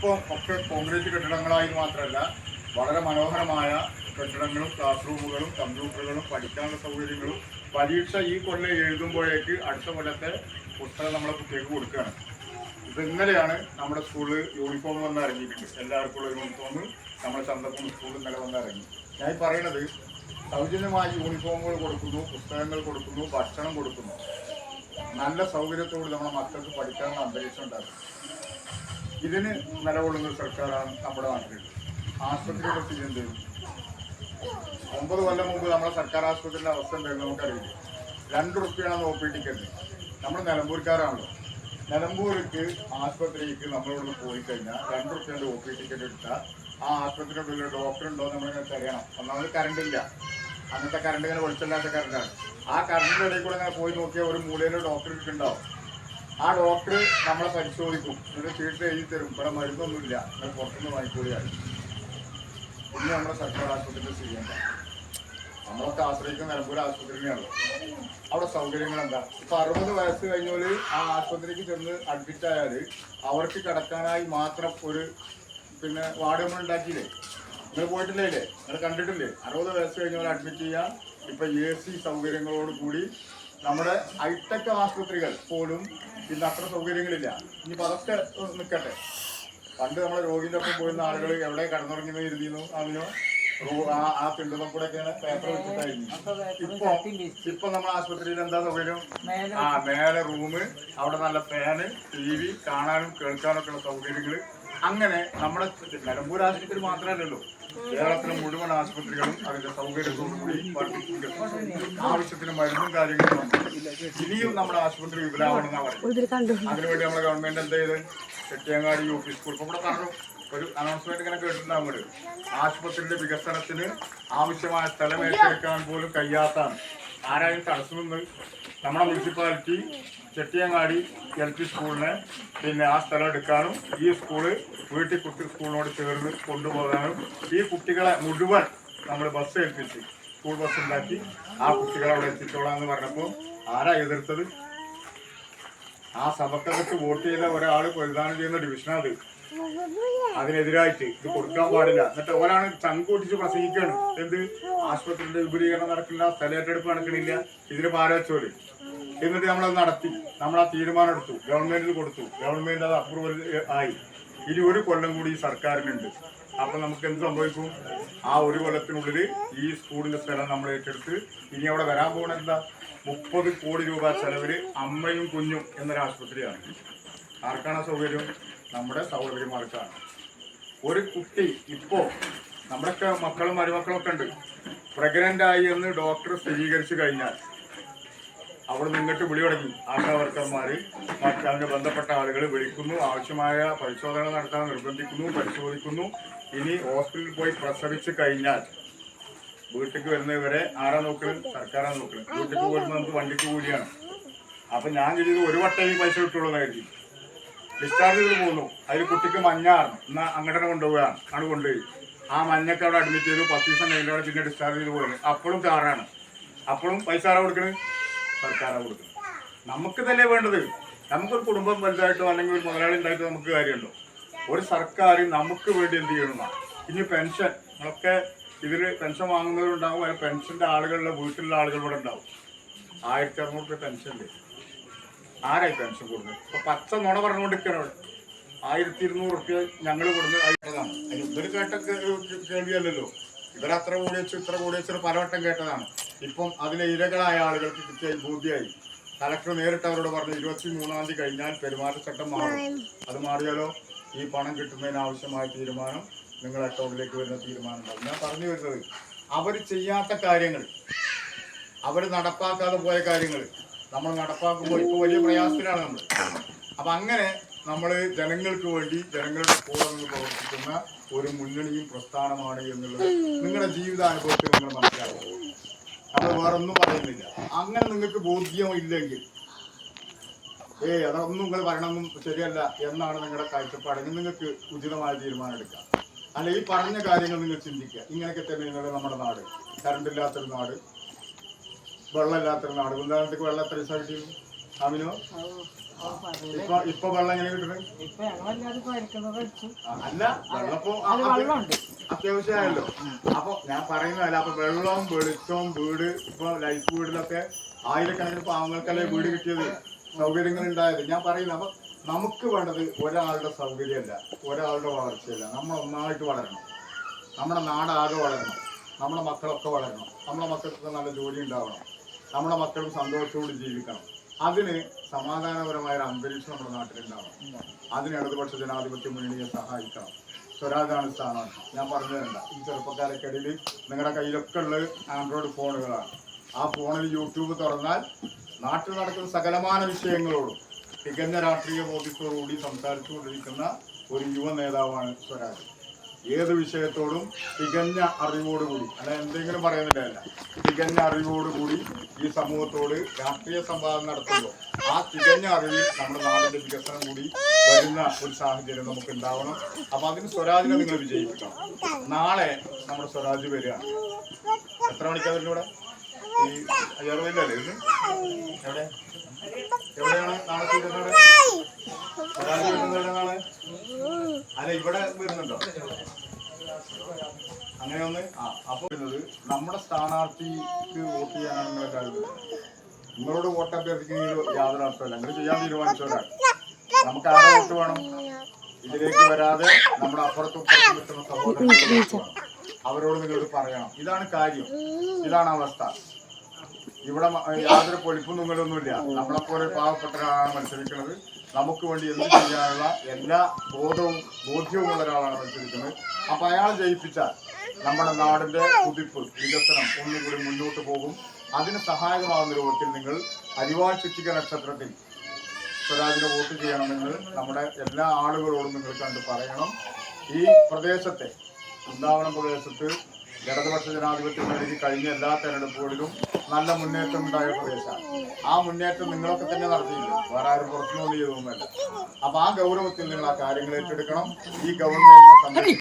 ഇപ്പം ഒക്കെ കോൺക്രീറ്റ് കെട്ടിടങ്ങളായി മാത്രമല്ല വളരെ മനോഹരമായ കെട്ടിടങ്ങളും ക്ലാസ് റൂമുകളും കമ്പ്യൂട്ടറുകളും പഠിക്കാനുള്ള സൗകര്യങ്ങളും പരീക്ഷ ഈ കൊല്ലം എഴുതുമ്പോഴേക്ക് അടുത്ത കൊല്ലത്തെ പുസ്തകം നമ്മളെ കുട്ടികൾക്ക് കൊടുക്കുകയാണ്. ഇത് ഇന്നലെയാണ് നമ്മുടെ സ്കൂളിൽ യൂണിഫോം വന്ന് ഇറങ്ങിയിട്ടുണ്ട്. എല്ലാവർക്കും ഉള്ള യൂണിഫോം നമ്മുടെ ചന്തക്കും സ്കൂളിൽ ഇന്നലെ വന്ന് ഇറങ്ങി. ഞാൻ പറയുന്നത് സൗജന്യമായി യൂണിഫോമുകൾ കൊടുക്കുന്നു, പുസ്തകങ്ങൾ കൊടുക്കുന്നു, ഭക്ഷണം കൊടുക്കുന്നു. നല്ല സൗകര്യത്തോട് നമ്മുടെ മക്കൾക്ക് പഠിക്കാനുള്ള അന്തരീക്ഷം ഉണ്ടാക്കും. ഇതിന് നിലകൊള്ളുന്ന സർക്കാരാണ് നമ്മുടെ നാട്ടിൽ. ആശുപത്രിയുടെ സ്ഥിതി എന്ത്? 9 കൊല്ലം മുമ്പ് നമ്മുടെ സർക്കാർ ആശുപത്രിയുടെ അവസ്ഥ എന്തായിരുന്നു നമുക്കറിയില്ല. 2 റുപ്യാണ് ഒ പി ടിക്കറ്റ്. നമ്മൾ നിലമ്പൂർക്കാരാണല്ലോ. നിലമ്പൂർക്ക് ആശുപത്രിക്ക് നമ്മളിവിടെ പോയി കഴിഞ്ഞാൽ 2 റുപ്യൻ്റെ ഒ പി ടിക്കറ്റ് എടുത്താൽ ആ ആശുപത്രിയുടെ ഉള്ളിൽ ഡോക്ടർ ഉണ്ടോ നമ്മളിങ്ങനെ അറിയണം. ഒന്നാമത് കറണ്ട് ഇല്ല. അന്നത്തെ കറണ്ട് ഇങ്ങനെ വെളിച്ചമില്ലാത്ത കറണ്ടാണ്. ആ കറണ്ടിൻ്റെ ഇടയിൽ കൂടെ ഇങ്ങനെ പോയി നോക്കിയാൽ ഒരു മൂലയിൽ ഡോക്ടർ ഇട്ടുണ്ടാവും. ആ ഡോക്ടർ നമ്മളെ പരിശോധിക്കും, എന്നിട്ട് ചീട്ട് എഴുതി തരും. ഇവിടെ മരുന്നൊന്നുമില്ല, നിങ്ങൾ പുറത്തുനിന്ന് വാങ്ങിക്കൂടിയാണ്. ഇനി നമ്മുടെ സർക്കാർ ആശുപത്രിയിൽ ചെയ്യേണ്ട. നമ്മളൊക്കെ ആശ്രയിക്കുന്ന നിലമ്പൂർ ആശുപത്രിയാണല്ലോ. അവിടെ സൗകര്യങ്ങൾ എന്താ? ഇപ്പം 60 വയസ്സ് കഴിഞ്ഞാൽ ആ ആശുപത്രിക്ക് ചെന്ന് അഡ്മിറ്റ് ആയാൽ അവർക്ക് കിടക്കാനായി മാത്രം ഒരു വാർഡ് നമ്മൾ ഉണ്ടാക്കിയില്ലേ? നിങ്ങൾ പോയിട്ടില്ലേ? നിങ്ങൾ കണ്ടിട്ടില്ലേ? 60 വയസ്സ് കഴിഞ്ഞാൽ അഡ്മിറ്റ് ചെയ്യാൻ ഇപ്പം AC സൗകര്യങ്ങളോട് കൂടി നമ്മുടെ ഹൈടെക് ആശുപത്രികൾ പോലും ഇന്ന് അത്ര സൗകര്യങ്ങളില്ല. ഇനിയിപ്പോൾ അതൊക്കെ നിൽക്കട്ടെ. പണ്ട് നമ്മളെ രോഗിൻ്റെ ഒപ്പം പോയിരുന്ന ആളുകൾ എവിടെ കടന്നുറങ്ങുന്നത് ഇരുന്നിരുന്നു. അതിനോ ആ തിണ്ടുന്ന കൂടെയൊക്കെയാണ് പേപ്പർ വെച്ചിട്ടായിരുന്നു. ഇപ്പൊ നമ്മുടെ ആശുപത്രിയിൽ എന്താ സൗകര്യം? മേലെ റൂമ്, അവിടെ നല്ല ഫാന്, TV, കാണാനും കേൾക്കാനൊക്കെ ഉള്ള സൗകര്യങ്ങൾ. അങ്ങനെ നമ്മുടെ നിലമ്പൂർ ആശുപത്രി മാത്രമല്ലല്ലോ, കേരളത്തിലെ മുഴുവൻ ആശുപത്രികളും അതിന്റെ സൗകര്യത്തോടുകൂടി വർദ്ധിപ്പിക്കും. ആവശ്യത്തിന് മരുന്നും കാര്യങ്ങളും ഇനിയും നമ്മുടെ ആശുപത്രി വിപുലമാണെന്നാണ് പറയുന്നത്. അതിനുവേണ്ടി നമ്മുടെ ഗവൺമെന്റ് എന്താ ചെയ്ത് ചെട്ടിയങ്ങാടി UP സ്കൂൾ ഇപ്പൊ ഇവിടെ പറഞ്ഞു ഒരു അനൗൺസ്മെന്റ് ഇങ്ങനെ കേട്ടിട്ടുണ്ടാകുമ്പോൾ ആശുപത്രിയുടെ വികസനത്തിന് ആവശ്യമായ സ്ഥലം ഏറ്റെടുക്കാൻ പോലും കഴിയാത്താണ്. ആരായും തടസ്സം നിന്ന് നമ്മുടെ മുനിസിപ്പാലിറ്റി ചെട്ടിയങ്ങാടി LP സ്കൂളിനെ ആ സ്ഥലം എടുക്കാനും ഈ സ്കൂള് വീട്ടിൽ കുട്ടി സ്കൂളിനോട് ചേർന്ന് കൊണ്ടുപോകാനും ഈ കുട്ടികളെ മുഴുവൻ നമ്മൾ ബസ് ഏൽപ്പിച്ച് സ്കൂൾ ബസ് ഉണ്ടാക്കി ആ കുട്ടികളെ അവിടെ എത്തിച്ചോളാന്ന് പറഞ്ഞപ്പോൾ ആരാ എതിർത്തത്? ആ സഭക്കകത്ത് വോട്ട് ചെയ്ത ഒരാൾ പ്രതിദാനം ചെയ്യുന്ന ഡിവിഷനാത്. അതിനെതിരായിട്ട് ഇത് കൊടുക്കാൻ പാടില്ല. എന്നിട്ട് ഓരാണ് ചങ്കൂട്ടിച്ച് പ്രസംഗിക്കുകയാണ്. എന്ത്? ആശുപത്രിയുടെ വിപുലീകരണം നടക്കില്ല, സ്ഥലേറ്റെടുപ്പ് നടക്കണില്ല, ഇതിന് പാരവച്ചോല്. എന്നിട്ട് നമ്മളത് നടത്തി, നമ്മളാ തീരുമാനം എടുത്തു, ഗവൺമെന്റിൽ കൊടുത്തു, ഗവൺമെന്റ് അത് അപ്രൂവൽ ആയി. ഇനി 1 കൊല്ലം കൂടി ഈ സർക്കാരിനുണ്ട്. അപ്പൊ നമുക്ക് എന്ത് സംഭവിക്കും? ആ 1 കൊല്ലത്തിനുള്ളിൽ ഈ സ്കൂളിന്റെ സ്ഥലം നമ്മൾ ഏറ്റെടുത്ത് ഇനി അവിടെ വരാൻ പോകുന്ന എന്താ? 30 കോടി രൂപ ചെലവിൽ അമ്മയും കുഞ്ഞും എന്നൊരു ആശുപത്രിയാണ്. ആർക്കാണ് സൗകര്യം? നമ്മുടെ സൗകര്യമാർക്കാണ്. ഒരു കുട്ടി ഇപ്പോൾ നമ്മുടെയൊക്കെ മക്കളും മരുമക്കളൊക്കെ ഉണ്ട്, പ്രഗ്നന്റ് ആയി എന്ന് ഡോക്ടർ സ്ഥിരീകരിച്ചു കഴിഞ്ഞാൽ അവിടെ നിന്നിട്ട് വിളി തുടങ്ങി. ആശാ വർക്കർമാർ അതിന് ബന്ധപ്പെട്ട ആളുകൾ വിളിക്കുന്നു, ആവശ്യമായ പരിശോധന നടത്താൻ നിർബന്ധിക്കുന്നു, പരിശോധിക്കുന്നു. ഇനി ഹോസ്പിറ്റലിൽ പോയി പ്രസവിച്ച് കഴിഞ്ഞാൽ വീട്ടിലേക്ക് വരുന്നവരെ ആരാ നോക്കുന്നത്? സർക്കാരാണ് നോക്കുന്നത്. വീട്ടിലേക്ക് വരുന്നത് നമുക്ക് വണ്ടിക്ക് കൂടിയാണ്. അപ്പം ഞാൻ ചെയ്തത് 1 വട്ടം ഈ പൈസ കിട്ടുള്ളതായിരിക്കും. ഡിസ്ചാർജ് ചെയ്ത് പോകുന്നു, അതിൽ കുട്ടിക്ക് മഞ്ഞാണ്, എന്നാൽ അങ്ങോട്ട് കൊണ്ടുപോവുകയാണ്, ആണ് കൊണ്ടുപോയി ആ മഞ്ഞൊക്കെ അവിടെ അഡ്മിറ്റ് ചെയ്തു. 10 ദിവസം കഴിഞ്ഞാൽ പിന്നെ ഡിസ്ചാർജ് ചെയ്ത് പോകുന്നത്. അപ്പോഴും കാറാണ്. അപ്പോഴും പൈസ ആരാ കൊടുക്കുന്നത്? സർക്കാരാണ് കൊടുക്കുന്നത്. നമുക്ക് തന്നെ വേണ്ടത്. നമുക്കൊരു കുടുംബം വലുതായിട്ടോ അല്ലെങ്കിൽ ഒരു മുതലാളി ഉണ്ടായിട്ടോ നമുക്ക് കാര്യമുണ്ടോ? ഒരു സർക്കാർ നമുക്ക് വേണ്ടി എന്ത് ചെയ്യണമെന്നാണ്. ഇനി പെൻഷൻ, നമ്മളൊക്കെ ഇതിൽ പെൻഷൻ വാങ്ങുന്നവരുണ്ടാവും, അതിൽ പെൻഷൻ്റെ ആളുകളുടെ വീട്ടിലുള്ള ആളുകൾ ഇവിടെ ഉണ്ടാവും. 1600 രൂപ പെൻഷൻ്റെ ആരായി പെൻഷൻ കൊടുക്കുന്നത്? ഇപ്പൊ പച്ച നുണ പറഞ്ഞുകൊണ്ടിരിക്കുകയാണ് അവിടെ. 1200 രൂപ ഞങ്ങൾ കൊടുക്കുന്നത് ആയിട്ടതാണ്. ഇവർ കേട്ട കേൾവിയല്ലല്ലോ. ഇവരത്ര കൂടി വെച്ചു ഇത്ര കൂടി വെച്ചിട്ട് പലവട്ടം കേട്ടതാണ്. ഇപ്പം അതിലെ ഇരകളായ ആളുകൾക്ക് കൃത്യമായി ബോധ്യമായി. കലക്ടർ നേരിട്ട് അവരോട് പറഞ്ഞു 23-ാം തീയതി കഴിഞ്ഞാൽ പെരുമാറ്റച്ചട്ടം മാറും. അത് മാറിയാലോ ഈ പണം കിട്ടുന്നതിന് ആവശ്യമായ തീരുമാനം നിങ്ങളുടെ അക്കൗണ്ടിലേക്ക് വരുന്ന തീരുമാനം ഉണ്ടാവും. ഞാൻ പറഞ്ഞു വരുന്നത്, അവർ ചെയ്യാത്ത കാര്യങ്ങൾ, അവർ നടപ്പാക്കാതെ പോയ കാര്യങ്ങൾ നമ്മൾ നടപ്പാക്കുമ്പോൾ ഇപ്പോൾ വലിയ പ്രയാസത്തിലാണ് നമ്മൾ. അപ്പം അങ്ങനെ നമ്മൾ ജനങ്ങൾക്ക് വേണ്ടി ജനങ്ങളുടെ കൂടെ നിന്ന് പ്രവർത്തിക്കുന്ന ഒരു മുന്നണിയും പ്രസ്ഥാനമാണ് എന്നുള്ളത് നിങ്ങളുടെ ജീവിതാനുഭവത്തിൽ നിങ്ങൾ മനസ്സിലാക്കുക. നമ്മൾ വേറൊന്നും പറയുന്നില്ല. അങ്ങനെ നിങ്ങൾക്ക് ബോധ്യം ഇല്ലെങ്കിൽ അതൊന്നും നിങ്ങൾ പറയണമെന്നും ശരിയല്ല എന്നാണ് നിങ്ങളുടെ കാഴ്ചപ്പാടെങ്കിൽ നിങ്ങൾക്ക് ഉചിതമായ തീരുമാനം എടുക്കാം. അല്ല, ഈ പറഞ്ഞ കാര്യങ്ങൾ നിങ്ങൾ ചിന്തിക്കുക. ഇങ്ങനെയൊക്കെ തന്നെയാണ് നമ്മുടെ നാട്. കറണ്ടില്ലാത്തൊരു നാട്, വെള്ളമില്ലാത്തൊരു നാട്. ഉദാഹരണത്തിന് വെള്ളം എത്ര ദിവസം കിട്ടിയിരുന്നു? അമിനോ ഇപ്പൊ വെള്ളം എങ്ങനെ കിട്ടുന്നത്? അല്ല വെള്ളപ്പോ അത്യാവശ്യമായല്ലോ. അപ്പൊ ഞാൻ പറയുന്നതല്ല, അപ്പൊ വെള്ളവും വെളിച്ചവും വീട് ഇപ്പൊ ലൈഫ് വീടിലൊക്കെ ആയിരക്കണക്കിന് പാവങ്ങൾക്കല്ലേ വീട് കിട്ടിയത്, സൗകര്യങ്ങൾ ഉണ്ടായത്. ഞാൻ പറയുന്നത് അപ്പൊ നമുക്ക് വേണ്ടത് ഒരാളുടെ സൗകര്യമല്ല, ഒരാളുടെ വളർച്ചയല്ല. നമ്മൾ ഒന്നായിട്ട് വളരണം, നമ്മുടെ നാടാകെ വളരണം, നമ്മുടെ മക്കളൊക്കെ വളരണം, നമ്മുടെ മക്കൾക്ക് നല്ല ജോലി ഉണ്ടാവണം, നമ്മുടെ മക്കളും സന്തോഷത്തോടെ ജീവിക്കണം. അതിന് സമാധാനപരമായ ഒരു അന്തരീക്ഷം നമ്മുടെ നാട്ടിലുണ്ടാവണം. അതിന് ഇടതുപക്ഷ ജനാധിപത്യ മുന്നണിയെ സഹായിക്കണം. സ്വരാജാണ് സ്ഥാനമാണ്. ഞാൻ പറഞ്ഞു തരണ്ട, ഈ ചെറുപ്പക്കാരൊക്കെയിടയിൽ നിങ്ങളുടെ കയ്യിലൊക്കെ ഉള്ളത് ആൻഡ്രോയിഡ് ഫോണുകളാണ്. ആ ഫോണിൽ യൂട്യൂബ് തുറന്നാൽ നാട്ടിൽ നടക്കുന്ന സകലമാന വിഷയങ്ങളോടും തികഞ്ഞ രാഷ്ട്രീയ ബോധ്യത്തോടുകൂടി സംസാരിച്ചുകൊണ്ടിരിക്കുന്ന ഒരു യുവ നേതാവാണ് സ്വരാജ്. ഏത് വിഷയത്തോടും തികഞ്ഞ അറിവോടുകൂടി, അല്ല എന്തെങ്കിലും പറയുന്നില്ല, തികഞ്ഞ അറിവോടുകൂടി ഈ സമൂഹത്തോട് രാഷ്ട്രീയ സംവാദം നടത്തുമ്പോൾ ആ തികഞ്ഞ അറിവിൽ നമ്മുടെ നാടിന്റെ വികസനം കൂടി വരുന്ന ഒരു സാഹചര്യം നമുക്ക് ഉണ്ടാവണം. അപ്പൊ അതിന് സ്വരാജിനെ നിങ്ങൾ വിജയിപ്പിക്കണം. നാളെ നമ്മുടെ സ്വരാജ് വരികയാണ്. എത്ര മണിക്കാ വരുന്നൂടെ? ഈ അയ്യാറുവല്ലേ ഇത്? എവിടെയാണ് നാളെ തീരുന്നത്? സ്വരാജ് വരുന്നത് നാളെ? അല്ല ഇവിടെ വരുന്നുണ്ടോ? അങ്ങനെ ഒന്ന് അപ്പൊ നമ്മുടെ സ്ഥാനാർത്ഥിക്ക് വോട്ട് ചെയ്യാനാണ് നിങ്ങളെ കാര്യം. നിങ്ങളോട് വോട്ട് അഭ്യർത്ഥിക്കുന്ന യാതൊരു അർത്ഥമല്ല. നിങ്ങൾ ചെയ്യാൻ തീരുമാനിച്ചവരാണ്. നമുക്ക് ആരെ വോട്ട് വേണം? ഇതിലേക്ക് വരാതെ നമ്മുടെ അപ്പുറത്തും കിട്ടുന്ന സഹോദരങ്ങൾ അവരോട് നിങ്ങൾ പറയണം. ഇതാണ് കാര്യം, ഇതാണ് അവസ്ഥ. ഇവിടെ യാതൊരു പൊലിപ്പും നിങ്ങളൊന്നുമില്ല. നമ്മളെപ്പോലെ പാവപ്പെട്ട ഒരാളാണ് മത്സരിക്കുന്നത്. നമുക്ക് വേണ്ടി എന്ത് ചെയ്യാനുള്ള എല്ലാ ബോധ്യവും ഉള്ള ഒരാളാണ് മത്സരിക്കുന്നത്. അപ്പൊ അയാൾ ജയിപ്പിച്ചാൽ നമ്മുടെ നാടിന്റെ കുതിപ്പ്, വികസനം ഒന്നുകൂടി മുന്നോട്ട് പോകും. അതിന് സഹായകമാകുന്ന രൂപത്തിൽ നിങ്ങൾ അരിവാൾ ചുറ്റിക നക്ഷത്രത്തിൽ സ്വരാജിനെ വോട്ട് ചെയ്യണമെന്ന് നമ്മുടെ എല്ലാ ആളുകളോടും നിങ്ങൾ കണ്ട് പറയണം. ഈ പ്രദേശത്തെ വൃന്ദാവനം പ്രദേശത്ത് ഇടതുപക്ഷ ജനാധിപത്യ മുന്നണിക്ക് കഴിഞ്ഞ എല്ലാ തെരഞ്ഞെടുപ്പുകളിലും നല്ല മുന്നേറ്റം ഉണ്ടായ പ്രദേശമാണ്. ആ മുന്നേറ്റം നിങ്ങളൊക്കെ തന്നെ നടത്തിയില്ല, വേറെ ആരും പുറത്തുനിന്ന് ചെയ്തൊന്നുമല്ല. അപ്പൊ ആ ഗൗരവത്തിൽ നിങ്ങൾ ആ കാര്യങ്ങൾ ഏറ്റെടുക്കണം. ഈ ഗവൺമെന്റിനെ